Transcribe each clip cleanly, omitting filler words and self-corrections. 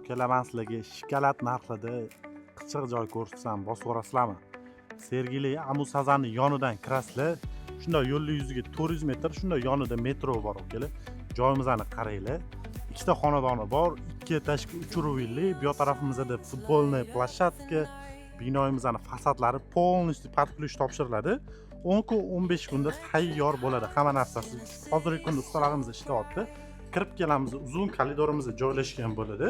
Kelaman sizlarga shikolat narxida qichiq joy ko'rsatsam bosib o'rasizlarmi? Sergeli Amu Sazanni yonidan kirasizlar. Shunday yo'lning yuziga 400 metr, shunday yonida metro bor ukalar. Joyimizni qaranglar. Ikkita xonadoni bor, ikki tashqi uchuruvilli, bu tarafimizda futbolniy plashatka, binoyimizning fasadlari полностью под ключ topshiriladi. 10 kun 15 kunda tayyor bo'ladi hamma narsasi. Hozirgi kunda ustalarimiz ishlayapti. Kirib kelamiz, uzun koridorimiz joylashgan bo'ladi.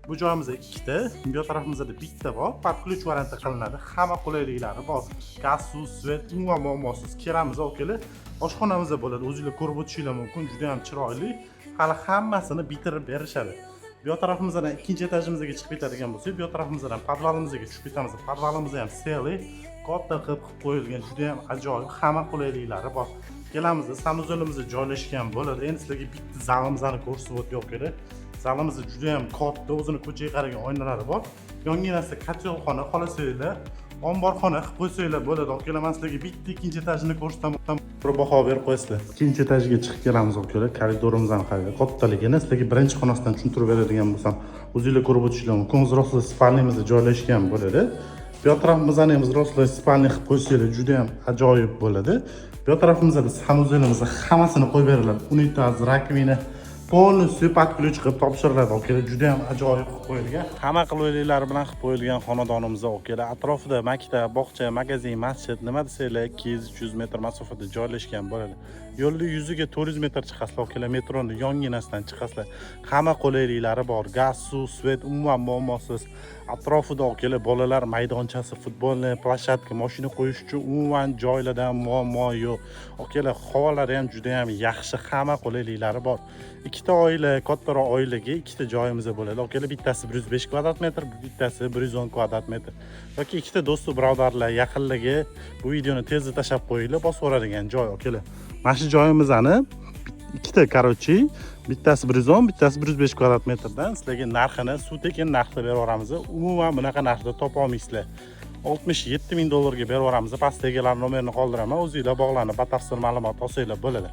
Bu joyimizda ikkita, bu tarafimizda bitta bor, под ключ variantda qilinadi. Hamma qulayliklari bor. Gaz, suv, svet, umuman muammosiz. Kiramiz, okalar. Oshxonamiz bo'ladi. O'zingizlar ko'rib o'tishingiz mumkin, juda ham chiroyli. Hali hammasini bitirib berishadi. Bu tarafimizdan ikkinchi etajimizga chiqib ketadigan bo'lsak, bu tarafimizdan podvalimizga tushib ketamiz. Podvalimiz ham seli, katta qilib qo'yilgan, juda ham ajoyib, hamma qulayliklari bor. Kelamiz, sanuzolimiz joylashgan bo'ladi. Endi sizlarga bitta zalimizni ko'rsatib o'tyapman. Zalimiz juda ham katta, o'zini ko'chaga qaragan oynalari bor. Yonginasida kotelxona, xolasanglar, omborxona qilib qo'ysanglar bo'ladi. Kelaman sizlarga bitta ikkinchi etajini ko'rsataman. Bir baho berib qo'yasizlar. Ikkinchi etajga chiqib kelamiz, okalar. Koridorimizni qarang. Kattaligini sizlarga birinchi xonasidan tushuntirib beradigan bo'lsam, o'zingizlar ko'rib o'tishingiz mumkin. Взрослый spalnimiz joylashgan bo'ladi. Bu tarafimizdan ham взрослый spalni qilib qo'ysanglar juda ham ajoyib bo'ladi. Bu tarafimizda sanuzelimiz hammasini qo'yib beriladi. Unitaz, rakvina полностью под ключ qilib topshiriladi. Okalar juda ham ajoyib qilib qo'yilgan. Hamma qulayliklari bilan qilib qo'yilgan xonadonimiz okalar. Atrofida maktab, bog'cha, magazin, masjid, nima desanglar 200-300 metr masofada joylashgan bo'ladi. Yo'lning yuziga 400 metr chiqasizlar, okalar, metroning yonginasidan chiqasizlar. Hamma qulayliklari bor. Gaz, suv, svet, umuman muammosiz. Atrofida okalar bolalar maydonchasi, futbolniy plashatka, mashina qo'yish uchun umuman joylardan muammo yo'q. Okalar, havolari ham juda ham yaxshi, hamma qulayliklari bor. Ikkita oila, kattaroq oilaga ikkita joyimiz bo'ladi. Okalar, bittasi 105 kvadrat metr, bittasi 110 kvadrat metr. Yoki ikkita do'st birodarlar yaqinligi bu videoni tezda tashab qo'yinglar, bosib o'radigan joy, okalar. Mana shu joyimizni ikkita, короче, bittasi 110, bittasi 105 kvadrat metrdan sizlarga narxini suv tekin narxda berib yuboramiz. Umuman bunaqa narxda topa olmaysizlar. 67 ming dollarga berib yuboramiz. Pastdagilar nomerini qoldiraman. O'zingizlar bog'lanib, batafsil ma'lumot olsanglar bo'ladi.